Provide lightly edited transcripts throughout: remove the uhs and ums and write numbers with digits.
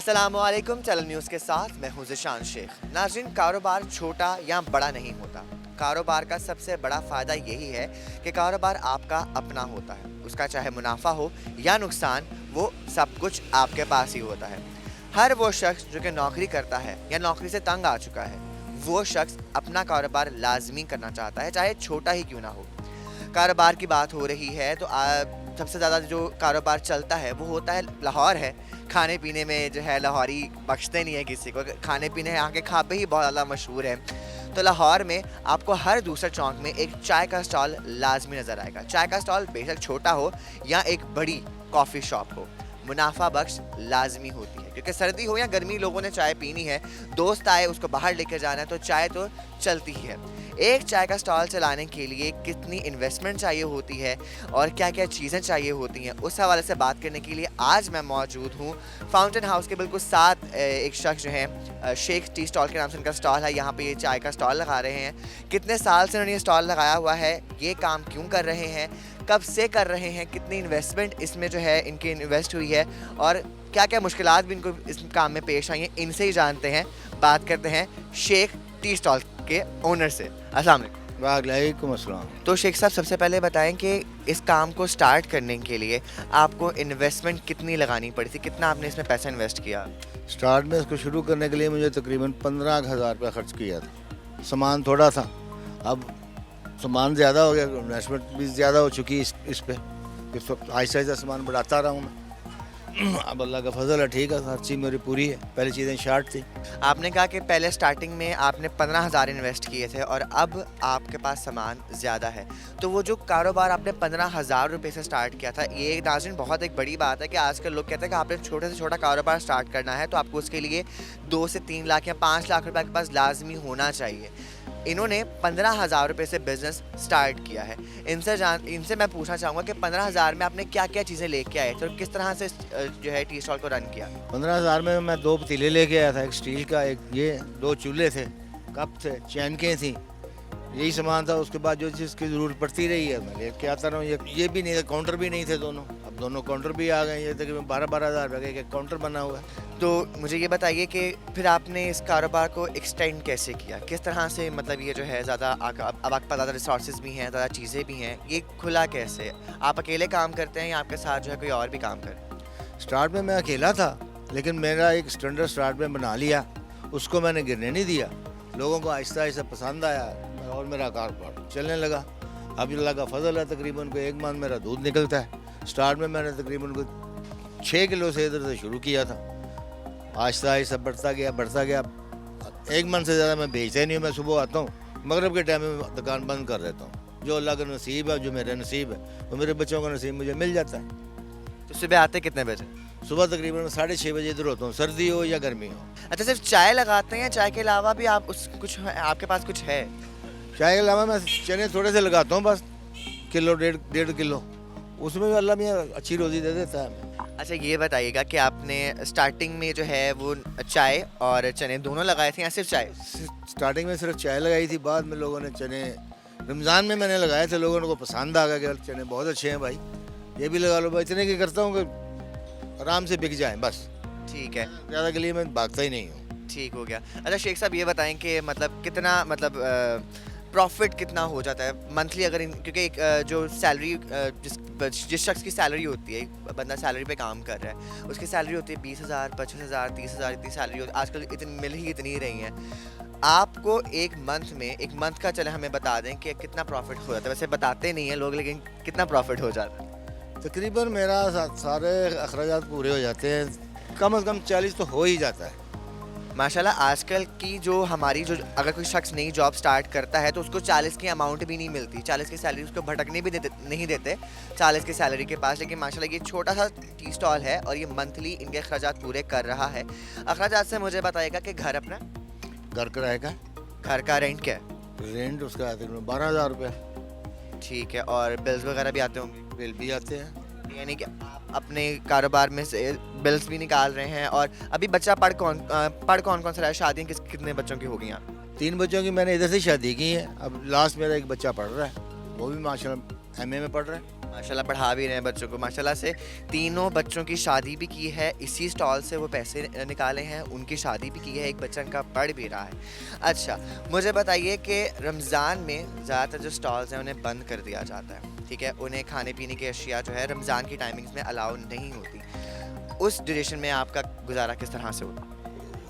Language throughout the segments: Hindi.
अस्सलामुअलैकुम। चैनल न्यूज़ के साथ मैं हूं ज़िशान शेख। नाज़रीन, कारोबार छोटा या बड़ा नहीं होता। कारोबार का सबसे बड़ा फ़ायदा यही है कि कारोबार आपका अपना होता है। उसका चाहे मुनाफा हो या नुकसान, वो सब कुछ आपके पास ही होता है। हर वो शख्स जो कि नौकरी करता है या नौकरी से तंग आ चुका है, वो शख्स अपना कारोबार लाजमी करना चाहता है, चाहे छोटा ही क्यों ना हो। कारोबार की बात हो रही है तो सबसे ज़्यादा जो कारोबार चलता है वो होता है लाहौर है। खाने पीने में जो है लाहौरी बख्शते नहीं है किसी को। खाने पीने यहाँ के खाबे ही बहुत ज़्यादा मशहूर है। तो लाहौर में आपको हर दूसरे चौक में एक चाय का स्टॉल लाजमी नज़र आएगा। चाय का स्टॉल बेशक छोटा हो या एक बड़ी कॉफ़ी शॉप हो, मुनाफा बख्श लाजमी होती है, क्योंकि सर्दी हो या गर्मी लोगों ने चाय पीनी है, दोस्त आए उसको बाहर लेकर जाना है, तो चाय तो चलती ही है। एक चाय का स्टॉल चलाने के लिए कितनी इन्वेस्टमेंट चाहिए होती है और क्या क्या चीज़ें चाहिए होती हैं, उस हवाले से बात करने के लिए आज मैं मौजूद हूँ फाउंटेन हाउस के बिल्कुल साथ। एक शख्स जो है शेख टी स्टॉल के नाम से इनका स्टॉल है, यहाँ पे ये चाय का स्टॉल लगा रहे हैं। कितने साल से उन्होंने ये स्टॉल लगाया हुआ है, ये काम क्यों कर रहे हैं, कब से कर रहे हैं, कितनी इन्वेस्टमेंट इसमें जो है इनकी इन्वेस्ट हुई है और क्या क्या मुश्किलात भी इनको इस काम में पेश आई हैं, इनसे ही जानते हैं। बात करते हैं शेख टी स्टॉल के ओनर से। अस्सलाम वालेकुम। वालेकुम अस्सलाम। तो शेख साहब, सबसे पहले बताएं कि इस काम को स्टार्ट करने के लिए आपको इन्वेस्टमेंट कितनी लगानी पड़ी थी, कितना आपने इसमें पैसा इन्वेस्ट किया? स्टार्ट में इसको शुरू करने के लिए मुझे तकरीबन 15,000 रुपया खर्च किया था। सामान थोड़ा था, अब सामान ज़्यादा हो गया, इन्वेस्टमेंट भी ज़्यादा हो चुकी है इस पे। इस वक्त आहिस्ता आहिस्ता सामान बढ़ाता रहा हूँ मैं। अब अल्लाह का फजल है, ठीक है, हर चीज़ मेरी पूरी है। पहले चीज़ें शार्ट थी। आपने कहा कि पहले स्टार्टिंग में आपने 15,000 इन्वेस्ट किए थे और अब आपके पास सामान ज़्यादा है, तो वो जो कारोबार आपने 15,000 रुपये से स्टार्ट किया था, ये नाज़रीन बहुत एक बड़ी बात है कि आजकल लोग कहते हैं कि आपने छोटे से छोटा कारोबार स्टार्ट करना है तो आपको उसके लिए 2 से 3 लाख या 5 लाख रुपए के पास लाजमी होना चाहिए। इन्होंने 15,000 रुपये से बिज़नेस स्टार्ट किया है। इनसे मैं पूछना चाहूँगा कि 15,000 में आपने क्या क्या चीज़ें लेके आए थे और किस तरह से जो है टी स्टॉल को रन किया? 15,000 में मैं 2 पतीले लेके आया था, एक स्टील का, एक ये 2 चूल्हे थे, कप थे, चैनकें थी, यही सामान था। उसके बाद जो चीज़ की ज़रूरत पड़ती रही है मैं लेके आता रहा हूँ। ये भी नहीं थे, काउंटर भी नहीं थे दोनों, अब दोनों काउंटर भी आ गए। ये तकरीबन 12,000 रुपये का एक काउंटर बना हुआ है। तो मुझे ये बताइए कि फिर आपने इस कारोबार को एक्सटेंड कैसे किया, किस तरह से, मतलब ये जो है ज़्यादा अब आपके पास ज़्यादा रिसोर्सेज भी हैं, ज़्यादा चीज़ें भी हैं, ये खुला कैसे? आप अकेले काम करते हैं या आपके साथ जो है कोई और भी काम करे? स्टार्ट में मैं अकेला था, लेकिन मेरा एक स्टैंडर्ड स्टार्ट में बना लिया, उसको मैंने गिरने नहीं दिया। लोगों को आहिस्ता आहिस्ता पसंद आया और मेरा कारोबार चलने लगा। अब अल्लाह का फजल है, तकरीबन को 1 मन मेरा दूध निकलता है। स्टार्ट में मैंने तकरीबन को 6 किलो से इधर से शुरू किया था, आहिस्ता आहिस्ता बढ़ता गया। 1 मन से ज़्यादा मैं बेचता नहीं हूँ। मैं सुबह आता हूँ, मगरब के टाइम में दुकान बंद कर देता हूँ। जो अल्लाह का नसीब है, जो मेरा नसीब है, वो मेरे बच्चों का नसीब मुझे मिल जाता है। तो सुबह आते कितने बजे? सुबह तकरीबन 6:30 बजे इधर होता हूँ, सर्दी हो या गर्मी हो। अच्छा, सिर्फ चाय लगाते हैं या चाय के अलावा भी आप कुछ आपके पास कुछ है? चाय के अलावा मैं चने थोड़े से लगाता हूँ, बस किलो डेढ़ किलो, उसमें भी अल्लाह मियाँ अच्छी रोज़ी दे देता है। अच्छा, ये बताइएगा कि आपने स्टार्टिंग में जो है वो चाय और चने दोनों लगाए थे या सिर्फ चाय? स्टार्टिंग में सिर्फ चाय लगाई थी, बाद में लोगों ने चने, रमज़ान में मैंने लगाए थे, लोगों को पसंद आ गया कि चने बहुत अच्छे हैं भाई, ये भी लगा लो भाई। इतने की करता हूँ कि आराम से बिक जाएं बस। ठीक है, ज़्यादा के लिए मैं भागता ही नहीं हूँ। ठीक हो गया। अच्छा शेख साहब, ये बताएं कि मतलब कितना, मतलब प्रॉफिट कितना हो जाता है मंथली, अगर क्योंकि एक जो सैलरी जिस शख्स की सैलरी होती है, एक बंदा सैलरी पे काम कर रहा है, उसकी सैलरी होती है 20,000, 25,000, 30,000, इतनी सैलरी होती है आजकल, इतनी मिल ही इतनी रही हैं। आपको एक मंथ का चले हमें बता दें कि कितना प्रॉफिट हो जाता है? वैसे बताते नहीं हैं लोग, लेकिन कितना प्रॉफिट हो जाता है? तकरीबन मेरा सारे अखराजात पूरे हो जाते हैं, कम से कम 40 तो हो ही जाता है। माशाल्लाह, आजकल की जो हमारी जो अगर कोई शख्स नई जॉब स्टार्ट करता है तो उसको 40 की अमाउंट भी नहीं मिलती, 40 की सैलरी उसको भटकने भी नहीं देते 40 की सैलरी के पास। लेकिन माशाल्लाह ये छोटा सा टी स्टॉल है और ये मंथली इनके अखराजात पूरे कर रहा है। अखराजात से मुझे बताइएगा कि घर अपना, घर किराए का, घर का रेंट क्या है? रेंट उसका 12,000 रुपये। ठीक है, और बिल्स वगैरह भी आते होंगे? बिल भी आते हैं। यानी कि आप अपने कारोबार में से बिल्स भी निकाल रहे हैं। और अभी बच्चा पढ़ कौन कौन सा रहा है? शादी कितने बच्चों की हो गई आप? 3 बच्चों की मैंने इधर से शादी की है। अब लास्ट मेरा एक बच्चा पढ़ रहा है, वो भी माशाल्लाह MA में पढ़ रहा है। माशाल्लाह पढ़ा भी रहे हैं बच्चों को माशाल्लाह से। तीनों बच्चों की शादी भी की है, इसी स्टॉल से वो पैसे निकाले हैं, उनकी शादी भी की है, एक बच्चा का पढ़ भी रहा है। अच्छा, मुझे बताइए कि रमज़ान में ज़्यादातर जो स्टॉल्स हैं उन्हें बंद कर दिया जाता है, ठीक है, उन्हें खाने पीने की अशिया जो है रमज़ान की टाइमिंग्स में अलाउ नहीं होती। उस ड्यूरेशन में आपका गुजारा किस तरह से होता?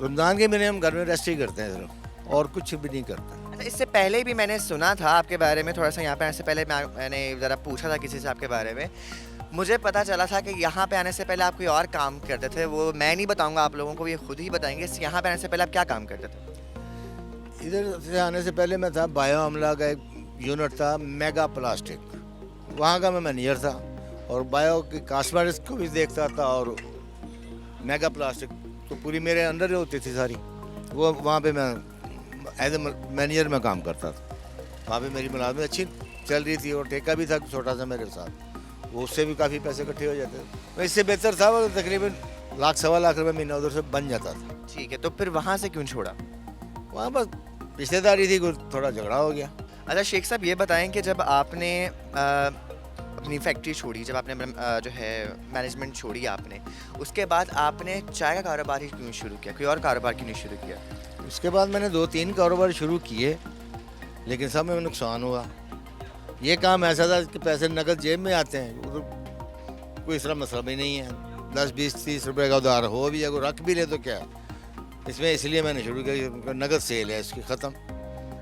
रमज़ान के महीने हम घर में रेस्ट ही करते हैं सिर्फ, और कुछ भी नहीं करते। अच्छा, इससे पहले भी मैंने सुना था आपके बारे में थोड़ा सा, यहाँ पे आने से पहले मैंने ज़रा पूछा था किसी से आपके बारे में, मुझे पता चला था कि यहाँ पे आने से पहले आप कोई और काम करते थे, वो मैं नहीं बताऊँगा आप लोगों को, ये खुद ही बताएंगे। यहाँ पे आने से पहले आप क्या काम करते थे? इधर से आने से पहले मैं था, बायो अमला का एक यूनिट था, मेगा प्लास्टिक, वहाँ का मैं मैनेजर था, और बायो की कॉस्मेटिक्स को भी देखता था, और मेगा प्लास्टिक तो पूरी मेरे अंडर ही होती थी सारी। वो वहाँ पे मैं एज ए मैनेजर में काम करता था। वहाँ पे मेरी मुलाजमत अच्छी चल रही थी, और ठेका भी था छोटा सा मेरे साथ, वो उससे भी काफ़ी पैसे इकट्ठे हो जाते थे। इससे बेहतर था, वो तकरीबन लाख सवा लाख रुपये महीना उधर से बन जाता था। ठीक है, तो फिर वहाँ से क्यों छोड़ा? वहाँ बस रिश्तेदारी थी, कुछ थोड़ा झगड़ा हो गया। अच्छा शेख साहब, ये बताएं कि जब आपने अपनी फैक्ट्री छोड़ी, जब आपने जो है मैनेजमेंट छोड़ी आपने, उसके बाद आपने चाय का कारोबार ही क्यों शुरू किया, कोई और कारोबार क्यों नहीं शुरू किया? उसके बाद मैंने 2-3 कारोबार शुरू किए, लेकिन सब में नुकसान हुआ। ये काम ऐसा था कि पैसे नकद जेब में आते हैं, उधर कोई इसका मसला भी नहीं है। 10, 20, 30 रुपए का उधार हो भी, अगर रख भी ले तो क्या इसमें, इसलिए मैंने शुरू किया, नकद सेल है इसकी ख़त्म।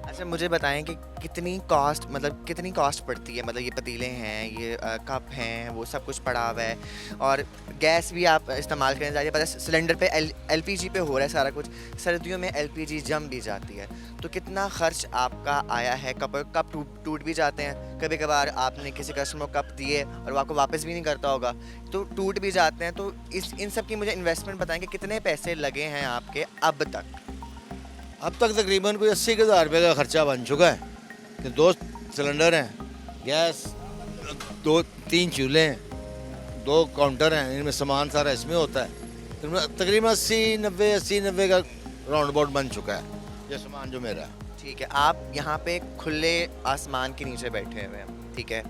अच्छा मुझे बताएं कि कितनी कॉस्ट, मतलब कितनी कॉस्ट पड़ती है, मतलब ये पतीले हैं, ये कप हैं, वो सब कुछ पड़ा हुआ है, और गैस भी आप इस्तेमाल करने जा रही है, पता है सिलेंडर पे एलपीजी पे हो रहा है सारा कुछ, सर्दियों में एलपीजी जम भी जाती है, तो कितना खर्च आपका आया है? कप टूट भी जाते हैं कभी कभार, आपने किसी कस्टमर को कप दिए और वो आपको वापस भी नहीं करता होगा, तो टूट भी जाते हैं, तो इन सब की मुझे इन्वेस्टमेंट बताएं कि कितने पैसे लगे हैं आपके अब तक? अब तक तकरीबन कोई 80,000 रुपये का खर्चा बन चुका है, कि 2 सिलेंडर हैं, गैस 2-3 चूल्हे हैं, 2 काउंटर हैं, इनमें सामान सारा इसमें होता है, तकरीबन 80-90 का राउंड अबाउट बन चुका है ये सामान जो मेरा है। ठीक है, आप यहाँ पे खुले आसमान के नीचे बैठे हुए हैं, ठीक है,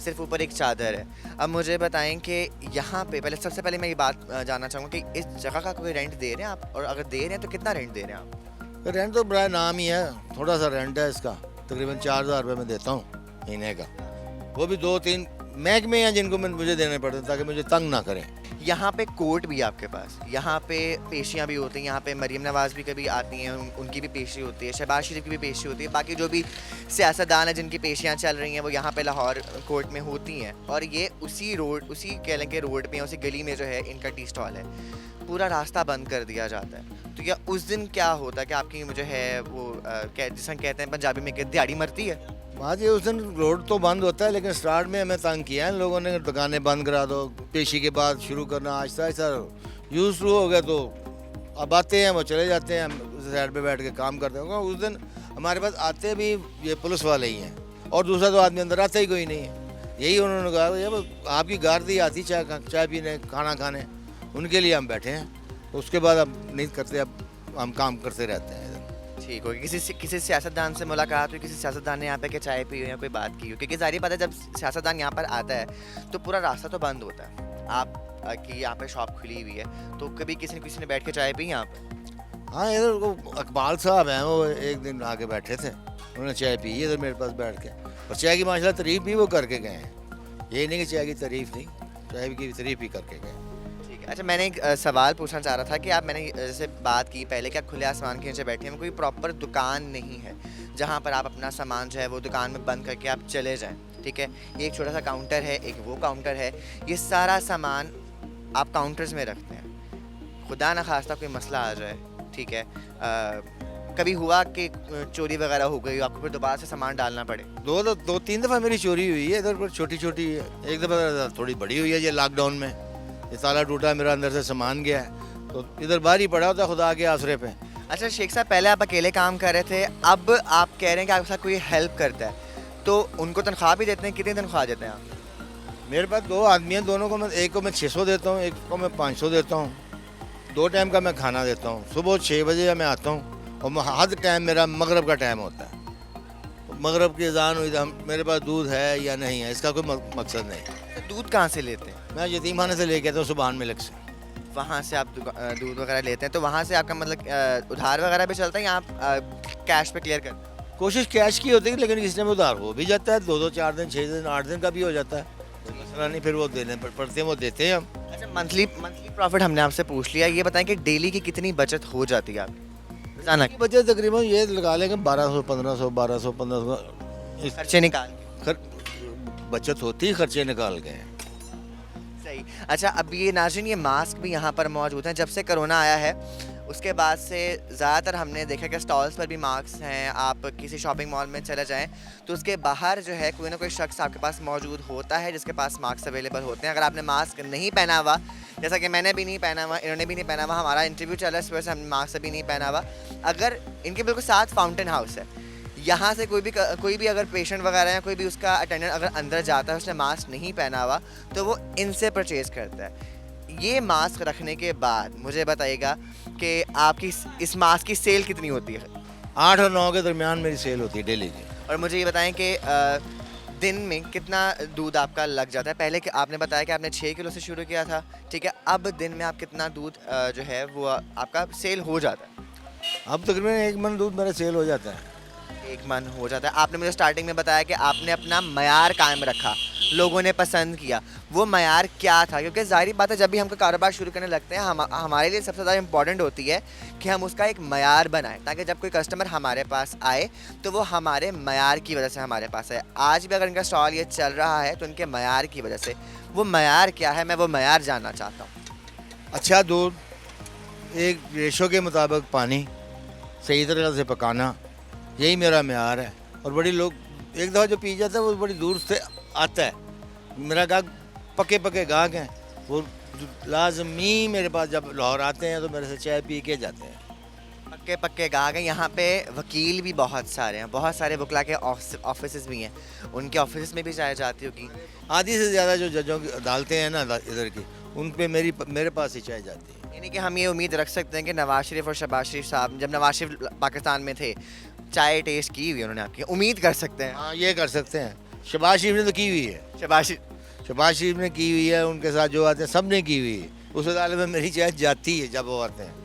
सिर्फ ऊपर एक चादर है। अब मुझे बताएं कि यहाँ पे सबसे पहले मैं ये बात जानना चाहूँगा कि इस जगह का कोई रेंट दे रहे हैं आप, और अगर दे रहे हैं तो कितना रेंट दे रहे हैं आप? रेंट तो बड़ा नाम ही है, थोड़ा सा रेंट है इसका, तकरीबन 4,000 रुपये मैं देता हूँ महीने का, वो भी 2-3 महकमे हैं जिनको मुझे देने पड़ते हैं ताकि मुझे तंग ना करें। यहाँ पे कोर्ट भी है आपके पास, यहाँ पे पेशियाँ भी होती हैं, यहाँ पे मरीम नवाज़ भी कभी आती हैं, उनकी भी पेशी होती है, शहबाज शरीफ की भी पेशी होती है, बाकी जो भी सियासतदान है जिनकी पेशियाँ चल रही हैं वो यहाँ पे लाहौर कोर्ट में होती हैं, और ये उसी कह लें कि रोड पे, उसी गली में जो है इनका टी स्टॉल है। पूरा रास्ता बंद कर दिया जाता है, तो क्या उस दिन क्या होता है कि आपकी मुझे है वो जिसे कहते हैं पंजाबी में कि दिहाड़ी मरती है? बात ये, उस दिन रोड तो बंद होता है, लेकिन स्टार्ट में हमें तंग किया है लोगों ने, दुकानें बंद करा दो, पेशी के बाद शुरू करना, आहिस्ता आहिस्ता यूज शुरू हो गया, तो अब आते हैं वो चले जाते हैं, हम साइड पे बैठ के काम करते हैं। उस दिन हमारे पास आते भी ये पुलिस वाले ही हैं, और दूसरा तो आदमी अंदर आता ही कोई नहीं है। यही उन्होंने कहा ये आपकी गार्दी आती चाय पीने, खाना खाने, उनके लिए हम बैठे हैं, उसके बाद अब नहीं करते, अब हम काम करते रहते हैं। ठीक हो, किसी सियासतदान से मुलाकात हुई, किसी सियासतदान ने यहाँ पे के चाय पी हो या कोई बात की हो? क्योंकि जाहिर बात है जब सियासतदान यहाँ पर आता है तो पूरा रास्ता तो बंद होता है, आप की यहाँ पे शॉप खुली हुई है, तो कभी किसी ने बैठ के चाय पी यहाँ पर? हाँ, इधर वो अकबाल साहब हैं, वो एक दिन आके बैठे थे, उन्होंने चाय पी इधर मेरे पास बैठ के, और चाय की माशाल्लाह तारीफ भी वो करके गए हैं, यही नहीं कि चाय की तारीफ नहीं, चाय की तारीफ भी करके गए। अच्छा, मैंने एक सवाल पूछना चाह रहा था कि आप, मैंने जैसे बात की पहले कि आप खुले आसमान के नीचे बैठे हैं, कोई प्रॉपर दुकान नहीं है जहाँ पर आप अपना सामान जो है वो दुकान में बंद करके आप चले जाएं, ठीक है, एक छोटा सा काउंटर है, एक वो काउंटर है, ये सारा सामान आप काउंटर्स में रखते हैं, खुदा न खास्ता कोई मसला आ जाए, ठीक है, कभी हुआ कि चोरी वगैरह हो गई, आपको फिर दोबारा से सामान डालना पड़े? 2-3 दफ़ा मेरी चोरी हुई है इधर पर, छोटी छोटी, एक दफ़ा थोड़ी बड़ी हुई है, ये लॉकडाउन में ये ताला टूटा, मेरा अंदर से सामान गया है, तो इधर बाहर ही पड़ा होता खुदा के आसरे पे। अच्छा शेख साहब, पहले आप अकेले काम कर रहे थे, अब आप कह रहे हैं कि आपके साथ कोई हेल्प करता है, तो उनको तनख्वाह भी देते हैं? कितनी तनख्वाह देते हैं आप? मेरे पास 2 आदमी हैं, दोनों को मैं, एक को मैं 600 देता हूँ, एक को मैं 500 देता हूँ, 2 टाइम का मैं खाना देता हूँ, सुबह 6 बजे मैं आता हूँ, और हद टाइम मेरा मगरब का टाइम होता है, मगरब की अजान हुई तो मेरे पास दूध है या नहीं है, इसका कोई मकसद नहीं। तो दूध कहाँ से लेते हैं? मैं यतीम खाने से लेके आता हूँ सुबहान मिल्क से। वहाँ से आप दूध वगैरह लेते हैं, तो वहाँ से आपका मतलब उधार वगैरह भी चलता है या आप कैश पे क्लियर करते हैं? कोशिश कैश की होती है, लेकिन किसी में उधार हो भी जाता है, 2-2 4 दिन 6 दिन 8 दिन का भी हो जाता है, कोई मसला नहीं, फिर वो देने पड़ते हैं, वो देते हैं हम। अच्छा, मंथली प्रॉफिट हमने आपसे पूछ लिया, ये बताएं कि डेली की कितनी बचत हो जाती है आपकी रोजाना की? बचत तकरीबन ये लगा लेंगे 1200 1500 1200 1500 इस खर्चे निकाल के। बचत होती है, खर्चे निकाल के। सही। अच्छा, अब ये नाज़रीन, ये मास्क भी यहाँ पर मौजूद हैं। जब से कोरोना आया है उसके बाद से ज़्यादातर हमने देखा कि स्टॉल्स पर भी मास्क हैं। आप किसी शॉपिंग मॉल में चले जाएं तो उसके बाहर जो है कोई ना कोई शख्स आपके पास मौजूद होता है जिसके पास मास्क अवेलेबल होते हैं। अगर आपने मास्क नहीं पहना हुआ, जैसा कि मैंने भी नहीं पहना हुआ, इन्होंने भी नहीं पहना हुआ, हमारा इंटरव्यू चल रहा है, इस वजह से हमने मास्क अभी नहीं पहना हुआ। अगर इनके बिल्कुल साथ फाउंटेन हाउस है, यहाँ से कोई भी अगर पेशेंट वगैरह या कोई भी उसका अटेंडेंट अगर अंदर जाता है, उसने मास्क नहीं पहना हुआ, तो वो इनसे परचेज़ करता है। ये मास्क रखने के बाद मुझे बताइएगा कि आपकी इस मास्क की सेल कितनी होती है? 8 और 9 के दरमियान मेरी सेल होती है डेली की। और मुझे ये बताएं कि दिन में कितना दूध आपका लग जाता है? पहले कि आपने बताया कि आपने 6 किलो से शुरू किया था, ठीक है, अब दिन में आप कितना दूध जो है वो आपका सेल हो जाता है? अब तकरीबन 1 मन दूध मेरा सेल हो जाता है। 1 मन हो जाता है। आपने मुझे स्टार्टिंग में बताया कि आपने अपना मयार कायम रखा, लोगों ने पसंद किया। वो मयार क्या था? क्योंकि ज़ाहिर बात है, जब भी हम कोई कारोबार शुरू करने लगते हैं, हमारे लिए सबसे ज़्यादा इंपॉर्टेंट होती है कि हम उसका एक मयार बनाएं, ताकि जब कोई कस्टमर हमारे पास आए तो वो हमारे मयार की वजह से हमारे पास आए। आज भी अगर इनका स्टॉल ये चल रहा है तो इनके मयार की वजह से। वो मयार क्या है, मैं वो मयार जानना चाहता हूँ। अच्छा दूध, एक रेशो के मुताबिक पानी, सही तरह से पकाना, यही मेरा म्यार है। और बड़ी लोग एक दफ़ा जो पी जाता है वो बड़ी दूर से आता है। मेरा गाहक पके गाहक हैं, वो लाजमी मेरे पास जब लाहौर आते हैं तो मेरे से चाय पी के जाते हैं। पक्के गाहक हैं। यहाँ पे वकील भी बहुत सारे हैं, बहुत सारे वकला के ऑफिस भी हैं, उनके ऑफिस में भी चाय जाती होगी। आधी से ज़्यादा जो जजों की अदालतें हैं ना इधर की, उन पे मेरे पास ही चाय जाती है। यानी कि हम ये उम्मीद रख सकते हैं कि नवाज शरीफ और शहबाज शरीफ साहब, जब नवाज शरीफ पाकिस्तान में थे, चाय टेस्ट की हुई उन्होंने आपकी, उम्मीद कर सकते हैं? हाँ, ये कर सकते हैं। शहबाज शरीफ ने तो की हुई है, शहबाज शरीफ ने की हुई है, उनके साथ जो आते हैं सब ने की हुई है। उस अदालत में मेरी चाय जाती है जब वो आते हैं।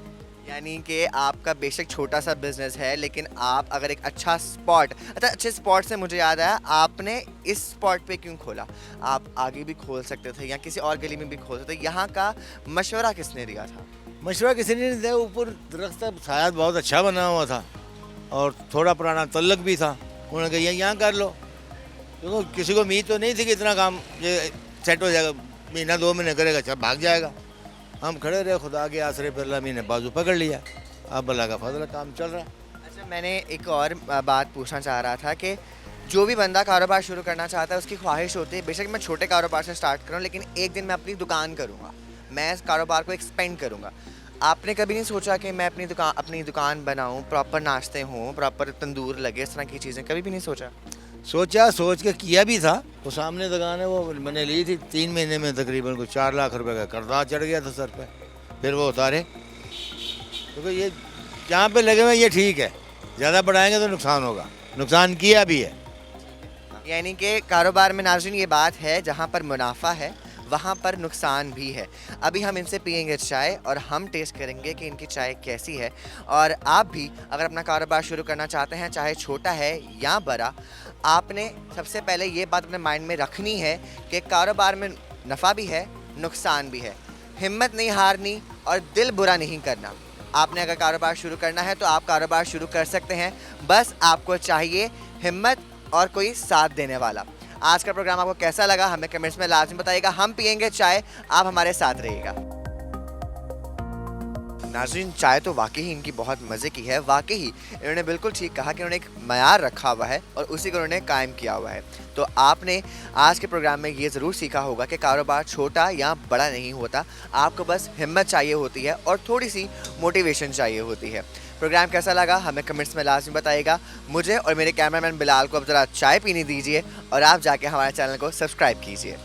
यानी कि आपका बेशक छोटा सा बिजनेस है, लेकिन आप अगर एक अच्छा स्पॉट, अच्छे स्पॉट से मुझे याद आया, आपने इस स्पॉट पे क्यों खोला? आप आगे भी खोल सकते थे या किसी और गली में भी खोल सकते थे। यहाँ का मशवरा किसने दिया था? मशवरा किसी ने नहीं दिया, ऊपर दरख्त था, शायद बहुत अच्छा बना हुआ था और थोड़ा पुराना तल्लक भी था। उन्होंने कहा यहाँ कर लो, क्योंकि किसी को उम्मीद तो नहीं थी कि इतना काम ये सेट हो जाएगा, महीना 2 महीने करेगा, चल भाग जाएगा। हम खड़े रहे, खुदा के आसरे पर अल्लाह ने बाजू पकड़ लिया, अब अल्लाह का फजल, काम चल रहा है। अच्छा, मैंने एक और बात पूछना चाह रहा था कि जो भी बंदा कारोबार शुरू करना चाहता है, उसकी ख्वाहिश होती है बेशक मैं छोटे कारोबार से स्टार्ट करूँ, लेकिन एक दिन मैं अपनी दुकान करूँगा, मैं इस कारोबार को एक्सपेंड करूँगा। आपने कभी नहीं सोचा कि मैं अपनी दुकान बनाऊँ, प्रॉपर नाश्ते हों, प्रॉपर तंदूर लगे, इस तरह की चीज़ें कभी भी नहीं सोचा? सोच के किया भी था। वो सामने दुकान है, वो मैंने ली थी 3 महीने में, तकरीबन कुछ 4 लाख रुपए का कर्जा चढ़ गया था सर पे, फिर वो उतारे। क्योंकि ये जहाँ पे लगे हुए ये ठीक है, ज़्यादा बढ़ाएंगे तो नुकसान होगा, नुकसान किया भी है। यानी कि कारोबार में नाज़रीन ये बात है, जहाँ पर मुनाफा है वहाँ पर नुकसान भी है। अभी हम इनसे पियेंगे चाय और हम टेस्ट करेंगे कि इनकी चाय कैसी है। और आप भी अगर अपना कारोबार शुरू करना चाहते हैं, चाहे छोटा है या बड़ा, आपने सबसे पहले ये बात अपने माइंड में रखनी है कि कारोबार में नफ़ा भी है, नुकसान भी है। हिम्मत नहीं हारनी और दिल बुरा नहीं करना। आपने अगर कारोबार शुरू करना है तो आप कारोबार शुरू कर सकते हैं, बस आपको चाहिए हिम्मत और कोई साथ देने वाला। आज का प्रोग्राम आपको कैसा लगा हमें कमेंट्स में लाजमी बताइएगा। हम पियेंगे चाय, आप हमारे साथ रहिएगा। नाज़रीन, चाय तो वाकई ही इनकी बहुत मज़े की है। वाकई ही इन्होंने बिल्कुल ठीक कहा कि उन्होंने एक मयार रखा हुआ है और उसी को उन्होंने कायम किया हुआ है। तो आपने आज के प्रोग्राम में ये ज़रूर सीखा होगा कि कारोबार छोटा या बड़ा नहीं होता, आपको बस हिम्मत चाहिए होती है और थोड़ी सी मोटिवेशन चाहिए होती है। प्रोग्राम कैसा लगा हमें कमेंट्स में लाजमी बताइएगा। मुझे और मेरे कैमरामैन बिलाल को अब ज़रा चाय पीने दीजिए और आप जाके हमारे चैनल को सब्सक्राइब कीजिए।